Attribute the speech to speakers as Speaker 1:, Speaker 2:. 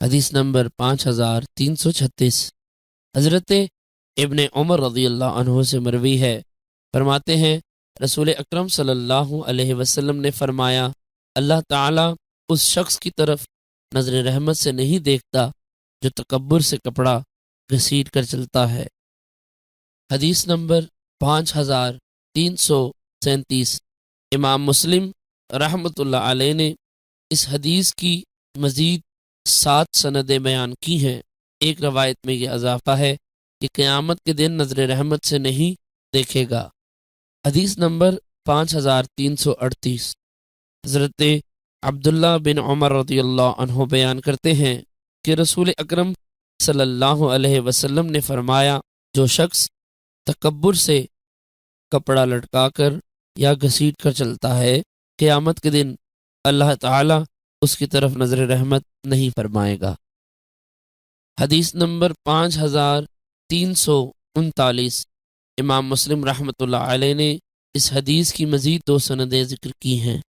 Speaker 1: حدیث نمبر 5336۔ حضرت ابن عمر رضی اللہ عنہ سے مروی ہے، فرماتے ہیں رسول اکرم صلی اللہ علیہ وسلم نے فرمایا، اللہ تعالیٰ اس شخص کی طرف نظر رحمت سے نہیں دیکھتا جو تکبر سے کپڑا گھسیٹ کر چلتا ہے۔ حدیث نمبر 5337۔ امام مسلم رحمۃ اللہ علیہ نے اس حدیث کی مزید 7 سندیں بیان کی ہیں۔ ایک روایت میں یہ اضافہ ہے کہ قیامت کے دن نظر رحمت سے نہیں دیکھے گا۔ حدیث نمبر 5338۔ حضرت عبداللہ بن عمر رضی اللہ عنہ بیان کرتے ہیں کہ رسول اکرم صلی اللہ علیہ وسلم نے فرمایا، جو شخص تکبر سے کپڑا لٹکا کر یا گھسیٹ کر چلتا ہے، قیامت کے دن اللہ تعالیٰ اس کی طرف نظر رحمت نہیں فرمائے گا۔ حدیث نمبر 5339۔ امام مسلم رحمۃ اللہ علیہ نے اس حدیث کی مزید 2 سندیں ذکر کی ہیں۔